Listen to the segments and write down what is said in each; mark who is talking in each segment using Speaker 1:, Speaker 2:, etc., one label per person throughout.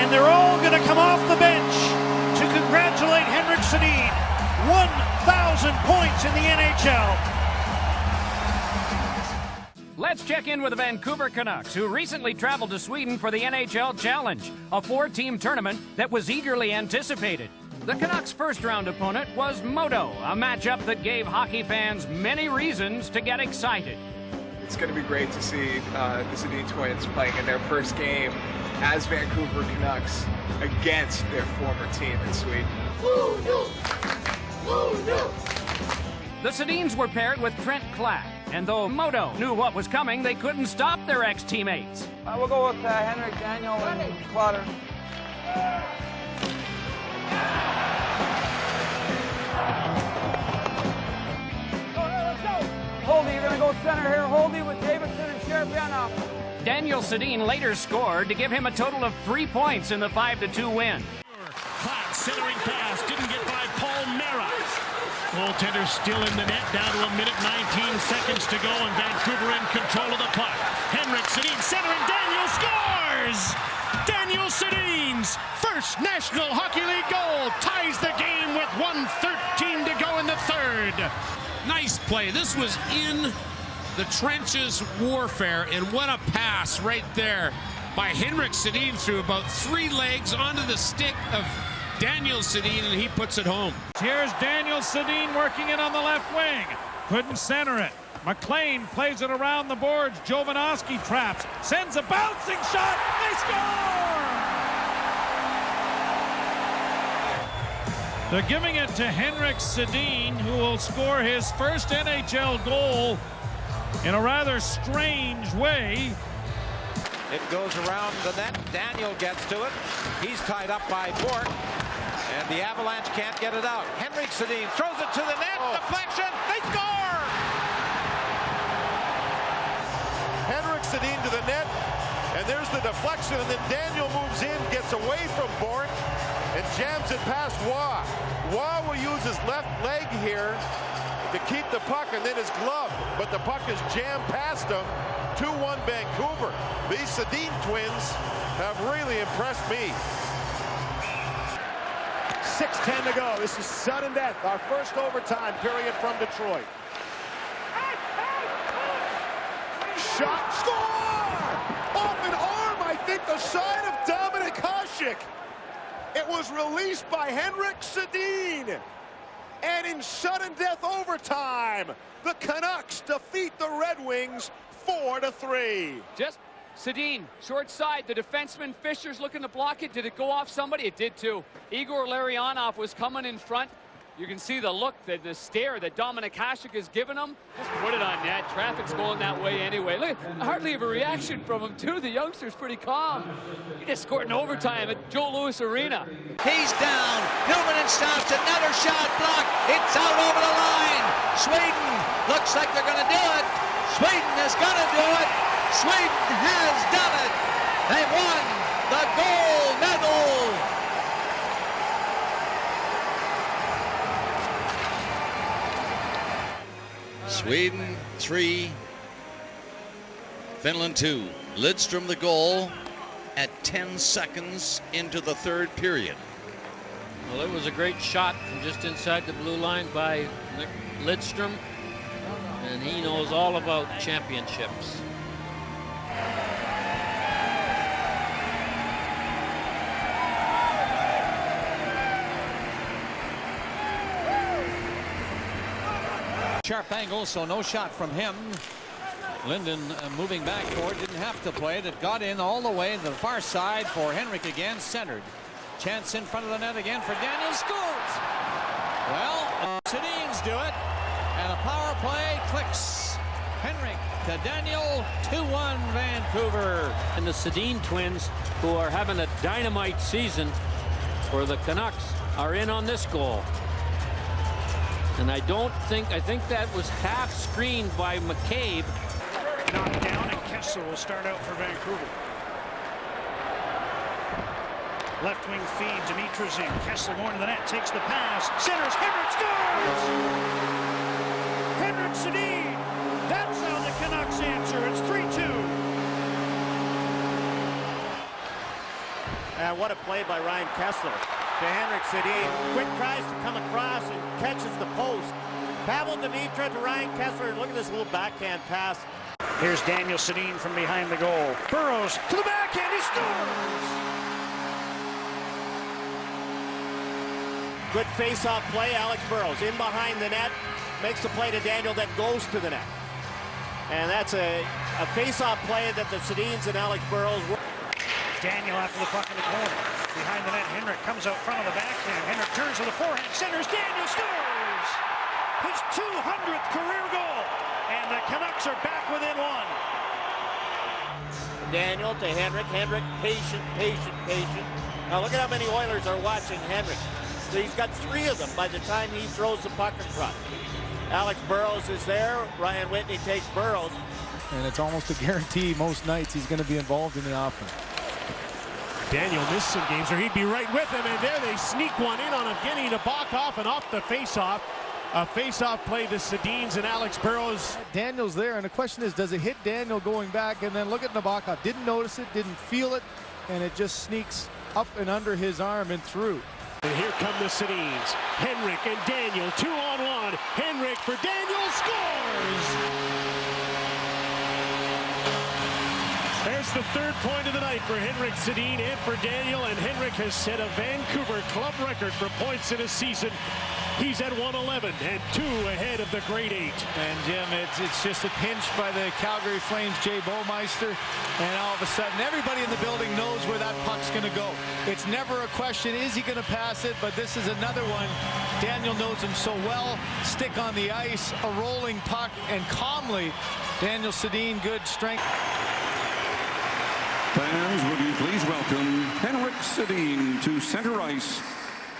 Speaker 1: and they're all going to come off the bench to congratulate Henrik Sedin. 1,000 points in the NHL.
Speaker 2: Let's check in with the Vancouver Canucks, who recently traveled to Sweden for the NHL Challenge, a 4-team tournament that was eagerly anticipated. The Canucks' first-round opponent was Modo, a matchup that gave hockey fans many reasons to get excited.
Speaker 3: It's going to be great to see the Sedin twins playing in their first game as Vancouver Canucks against their former team in Sweden.
Speaker 2: The Sedins were paired with Trent Klatt, and though Modo knew what was coming, they couldn't stop their ex-teammates.
Speaker 4: We'll go with Henrik, Daniel, and Clauder. Holdy, you're going to go center here. Holdy with Davidson and Sheriff-Yanoff.
Speaker 2: Daniel Sedin later scored to give him a total of 3 points in the 5-2 win.
Speaker 1: Klatt centering pass, didn't get by Paul Mera. Goaltender still in the net, down to 1 minute 19 seconds to go, and Vancouver in control of the puck. Henrik Sedin centering, Daniel scores! Daniel Sedin's first National Hockey League goal ties the game with 1:13 to go in the third.
Speaker 5: Nice play. This was in the trenches warfare, and what a pass right there by Henrik Sedin through about 3 legs onto the stick of Daniel Sedin, and he puts it home.
Speaker 1: Here's Daniel Sedin working it on the left wing. Couldn't center it. McLean plays it around the boards. Jovanovski traps, sends a bouncing shot. They score! They're giving it to Henrik Sedin, who will score his first NHL goal in a rather strange way.
Speaker 6: It goes around the net. Daniel gets to it. He's tied up by Bork, and the Avalanche can't get it out. Henrik Sedin throws it to the net. Deflection. They score!
Speaker 7: Henrik Sedin to the net, and there's the deflection, and then Daniel moves in, gets away from Bork, and jams it past Waugh. Waugh will use his left leg here to keep the puck, and then his glove, but the puck is jammed past him. 2-1 Vancouver. These Sedin twins have really impressed me. 6:10 to go. This is sudden death. Our first overtime period from Detroit. Shot, score! Off an arm, I think, the side of Dominik Hasek. It was released by Henrik Sedin. And in sudden death overtime, the Canucks defeat the Red Wings 4-3.
Speaker 4: Just Sedin, short side. The defenseman Fisher's looking to block it. Did it go off somebody? It did too. Igor Larionov was coming in front. You can see the look, the stare that Dominik Hasek has given him. Just put it on net. Traffic's going that way anyway. Look, hardly have a reaction from him too. The youngster's pretty calm. He just scored in overtime at Joe Louis Arena.
Speaker 8: He's down. Newman stops. Another shot blocked. It's out over the line. Sweden looks like they're going to do it. Sweden is going to do it. Sweden has done it. They won the gold medal.
Speaker 9: Sweden 3, Finland 2. Lidstrom the goal at 10 seconds into the third period.
Speaker 10: Well, it was a great shot from just inside the blue line by Lidstrom, and he knows all about championships.
Speaker 11: Sharp angle, so no shot from him. Linden moving back forward, didn't have to play. That got in all the way to the far side for Henrik again, centered. Chance in front of the net again for Daniel, scores! Well, Sedins do it, and a power play clicks. Henrik to Daniel, 2-1 Vancouver.
Speaker 10: And the Sedin twins, who are having a dynamite season for the Canucks, are in on this goal. And I think that was half screened by McCabe.
Speaker 1: Knocked down, and Kessel will start out for Vancouver. Left wing feed, Dimitruzin. Kessel going to the net, takes the pass, centers, Henrik scores! Henrik Sedin! That's how the Canucks answer. It's 3-2.
Speaker 12: What a play by Ryan Kessler to Henrik Sedin. Quick tries to come across and catches the post. Pavel Demitra to Ryan Kessler. Look at this little backhand pass.
Speaker 13: Here's Daniel Sedin from behind the goal. Burrows to the backhand. He scores!
Speaker 12: Good face-off play. Alex Burrows in behind the net. Makes the play to Daniel, then goes to the net. And that's a face-off play that the Sedins and Alex Burrows were.
Speaker 13: Daniel after the puck in the corner. Behind the net, Henrik comes out front of the backhand. Henrik turns to the forehand, centers. Daniel scores! His 200th career goal. And the Canucks are back within one.
Speaker 12: Daniel to Henrik. Henrik, patient. Now look at how many Oilers are watching Henrik. So he's got 3 of them by the time he throws the puck in front. Alex Burrows is there. Ryan Whitney takes Burrows.
Speaker 14: And it's almost a guarantee most nights he's going to be involved in the offense.
Speaker 1: Daniel missed some games, or he'd be right with him, and there they sneak one in on Evgeny Nabokov, and off the face-off. A face-off play to Sedins and Alex Burrows.
Speaker 14: Daniel's there, and the question is, does it hit Daniel going back? And then look at Nabokov. Didn't notice it, didn't feel it, and it just sneaks up and under his arm and through.
Speaker 1: And here come the Sedins. Henrik and Daniel, 2-on-1. Henrik for Daniel, scores! There's the 3rd point of the night for Henrik Sedin and for Daniel, and Henrik has set a Vancouver club record for points in a season. He's at 111 and 2 ahead of the grade 8.
Speaker 14: And Jim, it's just a pinch by the Calgary Flames, Jay Bowmeister, and all of a sudden everybody in the building knows where that puck's going to go. It's never a question, is he going to pass it? But this is another one. Daniel knows him so well. Stick on the ice, a rolling puck, and calmly, Daniel Sedin, good strength.
Speaker 15: Fans, would you please welcome Henrik Sedin to center ice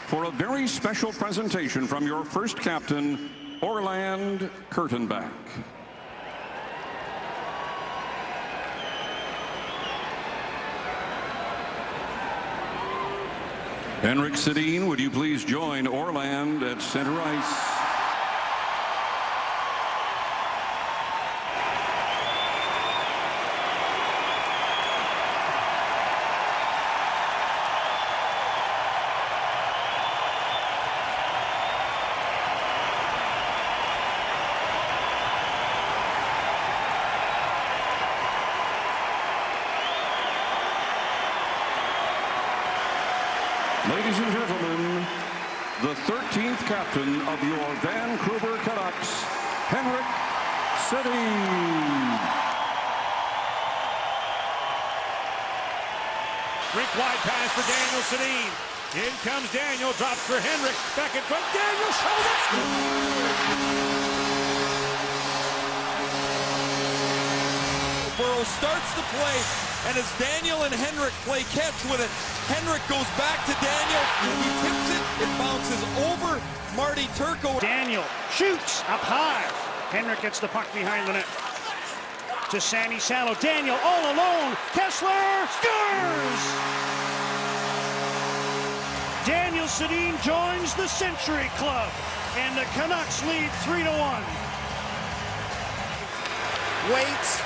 Speaker 15: for a very special presentation from your first captain, Orland Kurtenbach. Henrik Sedin, would you please join Orland at center ice? Ladies and gentlemen, the 13th captain of your Vancouver Canucks, Henrik Sedin.
Speaker 1: Rink wide pass for Daniel Sedin. In comes Daniel, drops for Henrik. Back in front, Daniel shoulders.
Speaker 16: Burrows starts the play, and as Daniel and Henrik play catch with it, Henrik goes back to Daniel. He tips it. It bounces over Marty Turco.
Speaker 13: Daniel shoots up high. Henrik gets the puck behind the net. To Sandy Salo. Daniel all alone. Kessler scores! Daniel Sedin joins the Century Club, and the Canucks lead 3-1.
Speaker 12: Waits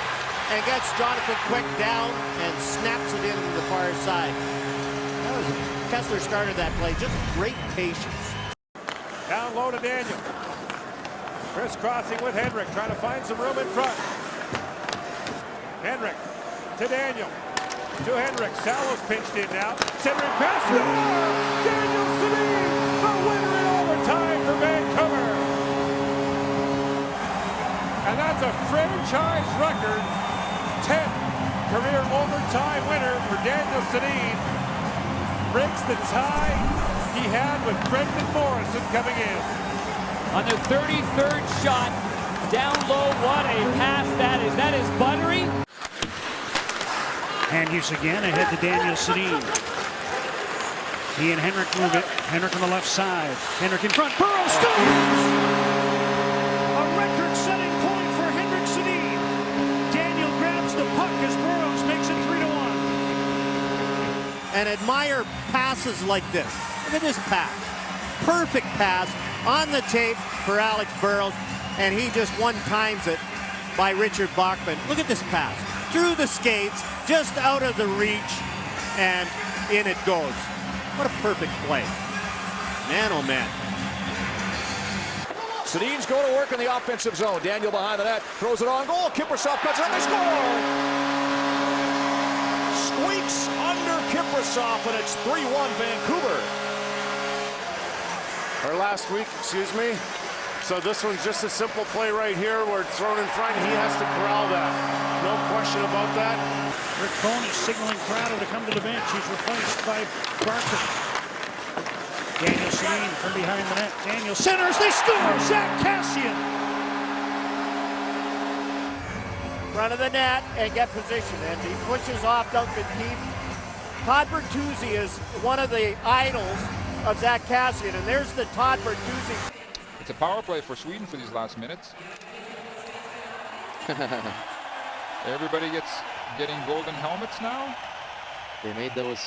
Speaker 12: and gets Jonathan Quick down and snaps it into the far side. Kessler started that play. Just great patience.
Speaker 7: Down low to Daniel. Crisscrossing with Henrik, trying to find some room in front. Henrik to Daniel. To Henrik. Salo's pinched in now. Centering pass. Daniel Sedin, the winner in overtime for Vancouver. And that's a franchise record 10th career overtime winner for Daniel Sedin. Breaks the tie he had with Brendan Morrison coming in.
Speaker 4: On the 33rd shot, down low, what a pass that is. That is buttery.
Speaker 13: Hand use again, ahead to Daniel Sedin. He and Henrik move it. Henrik on the left side. Henrik in front. Burrows scores! A record-setting point for Henrik Sedin. Daniel grabs the puck as Burrows makes it 3-1.
Speaker 12: And admire passes like this. Look at this pass. Perfect pass on the tape for Alex Burrows, and he just one-times it by Richard Bachman. Look at this pass. Through the skates, just out of the reach, and
Speaker 17: in it goes. What a perfect play. Man, oh man.
Speaker 18: Sedin's going to work in the offensive zone. Daniel behind the net, throws it on goal. Kiprusoff cuts it up, they score! Squeaks under Kiprusoff, and it's 3-1 Vancouver.
Speaker 7: Or last week, excuse me. So this one's just a simple play right here where it's thrown in front. He has to corral that. No question about that.
Speaker 13: Rick Cohn is signaling Crowder to come to the bench. He's replaced by Barker. Daniel Sedin from behind the net. Daniel centers, they score! Zach Kassian!
Speaker 12: Front of the net and get position, and he pushes off Duncan Keith. Todd Bertuzzi is one of the idols of Zach Kassian, and there's the Todd Bertuzzi.
Speaker 19: It's a power play for Sweden for these last minutes. Everybody getting golden helmets now.
Speaker 20: They made those.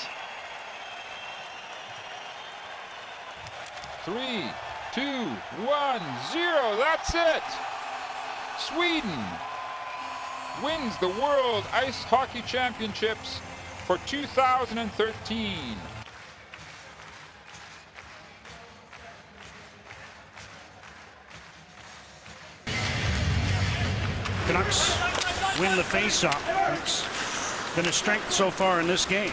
Speaker 19: 3, 2, 1, 0. That's it. Sweden wins the World Ice Hockey Championships for 2013.
Speaker 13: Canucks win the face-off. It's been a strength so far in this game.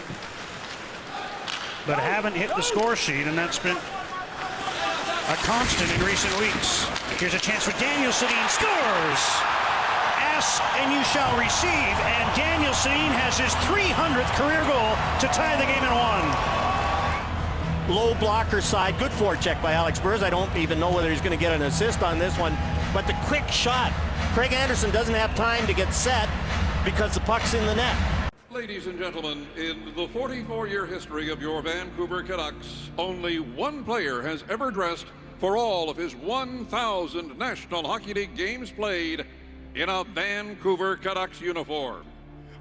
Speaker 13: But haven't hit the score sheet, and that's been a constant in recent weeks. Here's a chance for Daniel Sedin. Scores! Ask and you shall receive. And Daniel Sedin has his 300th career goal to tie the game at 1.
Speaker 17: Low blocker side. Good forecheck by Alex Burrows. I don't even know whether he's going to get an assist on this one. But the quick shot. Craig Anderson doesn't have time to get set because the puck's in the net.
Speaker 15: Ladies and gentlemen, in the 44-year history of your Vancouver Canucks, only one player has ever dressed for all of his 1,000 National Hockey League games played in a Vancouver Canucks uniform.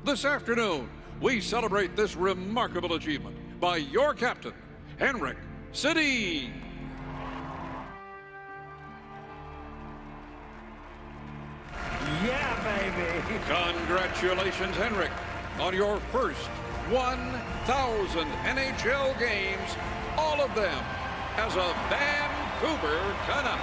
Speaker 15: This afternoon, we celebrate this remarkable achievement by your captain, Henrik Sedin.
Speaker 17: Yeah, baby.
Speaker 15: Congratulations, Henrik, on your first 1,000 NHL games, all of them as a Vancouver Canuck.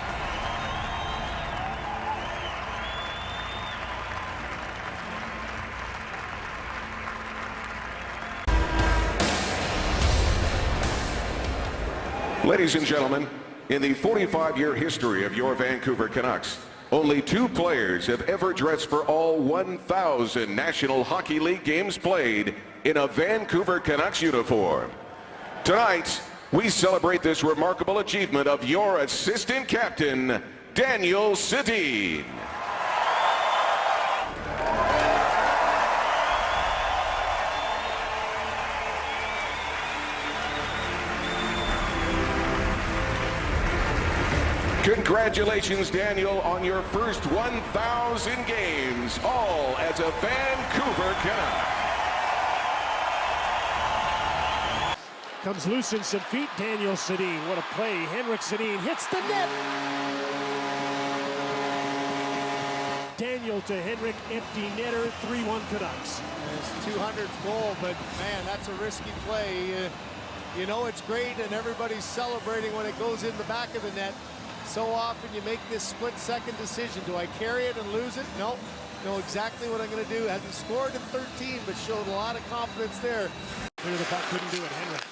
Speaker 21: Ladies and gentlemen, in the 45-year history of your Vancouver Canucks, only two players have ever dressed for all 1,000 National Hockey League games played in a Vancouver Canucks uniform. Tonight, we celebrate this remarkable achievement of your assistant captain, Daniel Sedin. Congratulations, Daniel, on your first 1,000 games, all as a Vancouver Canuck.
Speaker 1: Comes loose in some feet, Daniel Sedin. What a play. Henrik Sedin hits the net. Daniel to Henrik, empty netter, 3-1 Canucks.
Speaker 14: His 200th goal, but man, that's a risky play. You know it's great and everybody's celebrating when it goes in the back of the net. So often you make this split-second decision. Do I carry it and lose it? No. Know exactly what I'm going to do. Hasn't scored in 13, but showed a lot of confidence there.
Speaker 1: Clear the puck, couldn't do it. Henrik.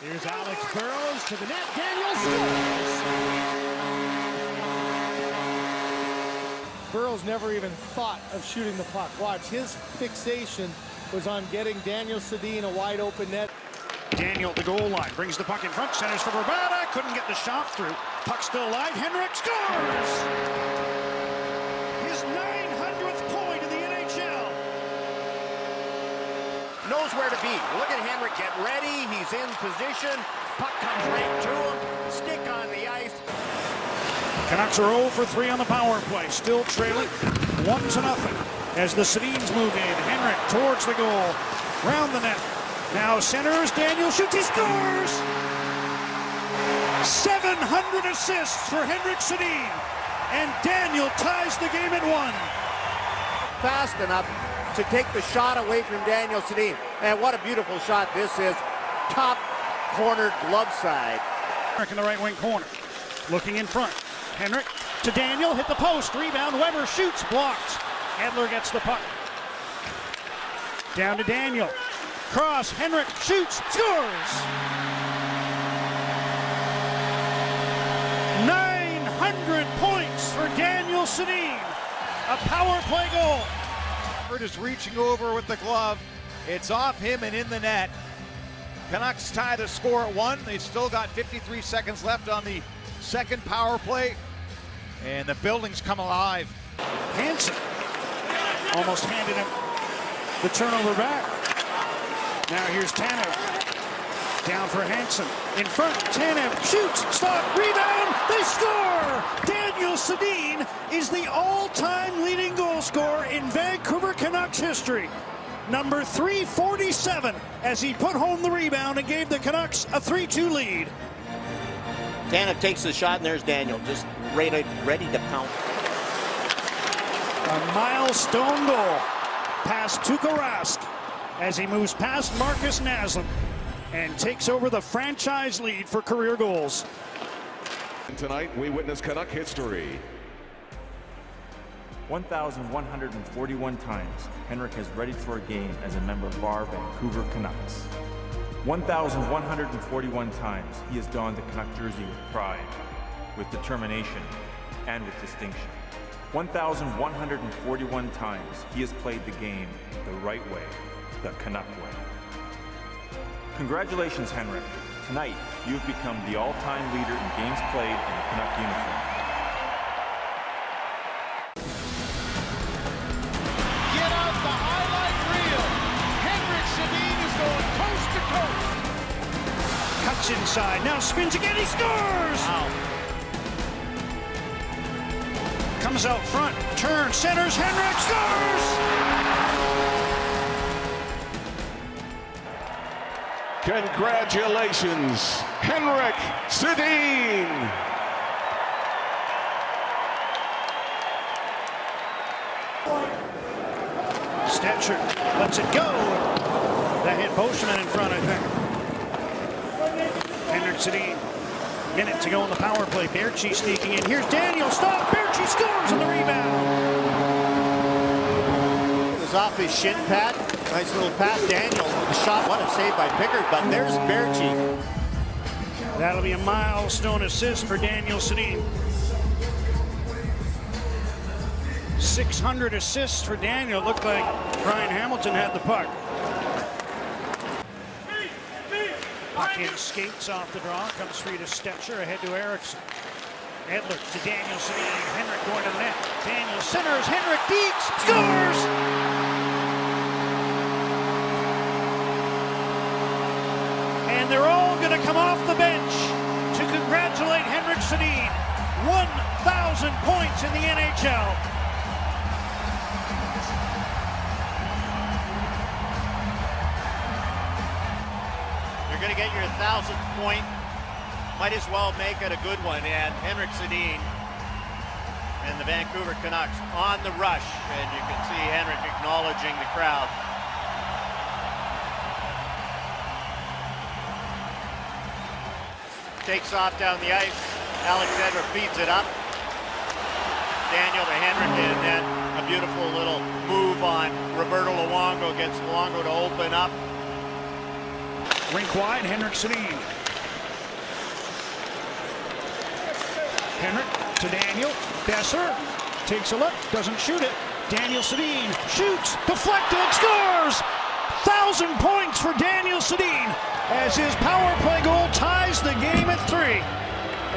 Speaker 1: Here's Alex Burrows to the net. Daniel scores!
Speaker 14: Burrows never even thought of shooting the puck. Watch, his fixation was on getting Daniel Sedin a wide-open net.
Speaker 13: Daniel at the goal line, brings the puck in front, centers for Verbata, couldn't get the shot through. Puck still alive, Henrik scores! His 900th point in the NHL.
Speaker 17: Knows where to be. Look at Henrik get ready. He's in position. Puck comes right to him. Stick on the ice.
Speaker 13: Canucks are 0 for 3 on the power play, still trailing 1-0 as the Sedins move in. Henrik towards the goal, round the net. Now centers, Daniel shoots, he scores! 700 assists for Henrik Sedin, and Daniel ties the game at 1.
Speaker 17: Fast enough to take the shot away from Daniel Sedin. And what a beautiful shot this is. top corner glove side.
Speaker 13: Henrik in the right wing corner. Looking in front. Henrik to Daniel. Hit the post. Rebound. Weber shoots. Blocked. Edler gets the puck. Down to Daniel. Cross. Henrik shoots. Scores! 900 points for Daniel Sedin. A power play goal.
Speaker 6: Is reaching over with the glove. It's off him and in the net. Canucks tie the score at 1. They've still got 53 seconds left on the second power play. And the building's come alive.
Speaker 13: Hansen almost handed him the turnover back. Now here's Tanev. Down for Hansen. In front, Tanev shoots, stop, rebound, they score! Daniel Sedin is the all-time leading goal scorer in Vancouver Canucks history. Number 347 as he put home the rebound and gave the Canucks a 3-2 lead.
Speaker 17: Tanev takes the shot, and there's Daniel just ready to pound.
Speaker 13: A milestone goal past Tuukka Rask as he moves past Marcus Naslund and takes over the franchise lead for career goals.
Speaker 21: Tonight, we witness Canuck history.
Speaker 20: 1,141 times Henrik has readied for a game as a member of our Vancouver Canucks. 1,141 times he has donned the Canuck jersey with pride, with determination, and with distinction. 1,141 times he has played the game the right way, the Canuck way. Congratulations, Henrik. Tonight, you've become the all-time leader in games played in a Canuck uniform.
Speaker 8: Get out the highlight reel. Henrik Sedin is going coast to coast.
Speaker 13: Cuts inside, now spins again, he scores!
Speaker 17: Wow.
Speaker 13: Comes out front, turns, centers, Henrik scores!
Speaker 21: Congratulations, Henrik Sedin!
Speaker 13: Stetcher lets it go. That hit Boschman in front, I think. Henrik Sedin. Minute to go on the power play. Baertschi sneaking in. Here's Daniel. Stop. Baertschi scores on the rebound.
Speaker 17: It was off his shin pad. Nice little pass. Daniel with the shot. What a save by Pickard, but there's Baertschi.
Speaker 13: That'll be a milestone assist for Daniel Sedin. 600 assists for Daniel. Looked like Brian Hamilton had the puck. Puck in, skates off the draw, comes free to Stetcher, ahead to Eriksson. Edler to Daniel Sedin, Henrik going to the net. Daniel centers, Henrik Deeks scores! And they're all going to come off the bench to congratulate Henrik Sedin. 1,000 points in the NHL.
Speaker 17: You're going to get your 1,000th point. Might as well make it a good one. And Henrik Sedin and the Vancouver Canucks on the rush. And you can see Henrik acknowledging the crowd. Takes off down the ice. Alexander feeds it up. Daniel to Henrik, and then a beautiful little move on Roberto Luongo. Gets Luongo to open up.
Speaker 13: Rink wide, Henrik Sedin. Henrik to Daniel. Besser takes a look, doesn't shoot it. Daniel Sedin shoots, deflected, scores! 1,000 points for Daniel Sedin as his power play goal ties the game at 3.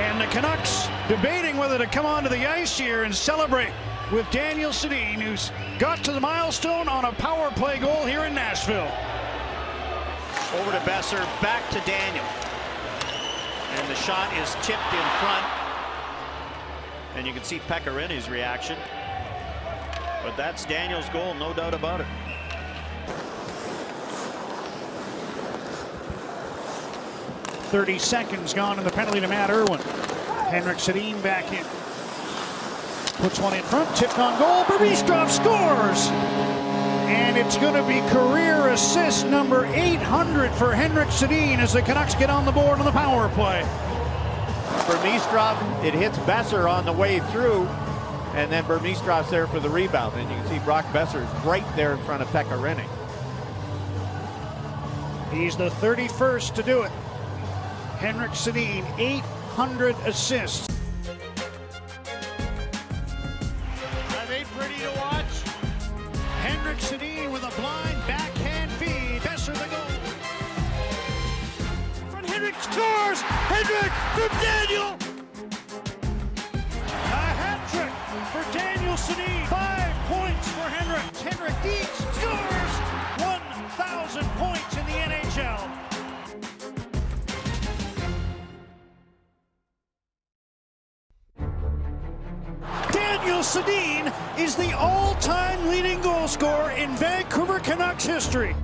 Speaker 13: And the Canucks debating whether to come onto the ice here and celebrate with Daniel Sedin, who's got to the milestone on a power play goal here in Nashville.
Speaker 17: Over to Besser, back to Daniel. And the shot is tipped in front. And you can see Pecorini's reaction. But that's Daniel's goal, no doubt about it.
Speaker 13: .30 seconds gone in the penalty to Matt Irwin. Henrik Sedin back in. Puts one in front, tipped on goal, Baristrov scores! And it's going to be career assist number 800 for Henrik Sedin as the Canucks get on the board on the power play.
Speaker 6: Burmistrov, it hits Besser on the way through, and then Burmistrov's there for the rebound. And you can see Brock Besser is right there in front of Pekka Rinne.
Speaker 13: He's the 31st to do it. Henrik Sedin, 800 assists. That ain't pretty to watch. Henrik Sedin with a blind backhand feed. Besser the goal. From Henrik scores! Henrik from Daniel! A hat trick for Daniel Sedin. 5 points for Henrik. Henrik Dietz scores! 1,000 points in the NHL. Daniel Sedin is the all-time leading goal scorer in Vancouver Canucks history.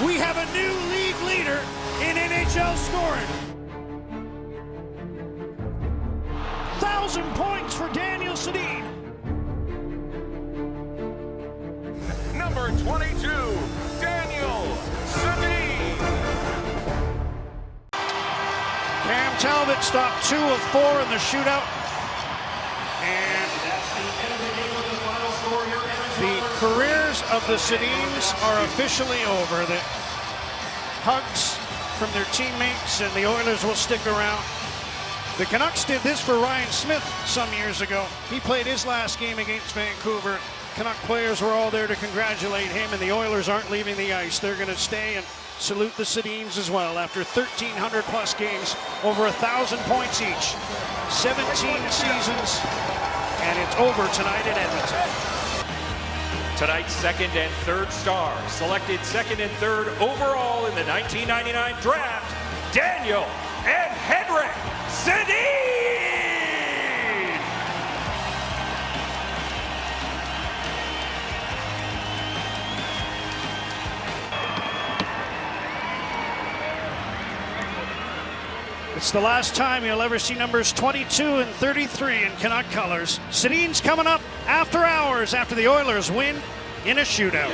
Speaker 13: We have a new league leader in NHL scoring. 1,000 points for Daniel Sedin.
Speaker 21: Number 22, Daniel Sedin.
Speaker 13: Cam Talbot stopped 2 of 4 in the shootout. And the careers of the Sedins are officially over. The hugs from their teammates and the Oilers will stick around. The Canucks did this for Ryan Smith some years ago. He played his last game against Vancouver. Canuck players were all there to congratulate him, and the Oilers aren't leaving the ice. They're going to stay and salute the Sedins as well after 1,300 plus games, over 1,000 points each, 17 seasons, and it's over tonight in Edmonton.
Speaker 3: Tonight's second and third stars, selected second and third overall in the 1999 draft, Daniel and Henrik Sedin!
Speaker 13: It's the last time you'll ever see numbers 22 and 33 in Canuck colors. Sedin's coming up after hours after the Oilers win in a shootout.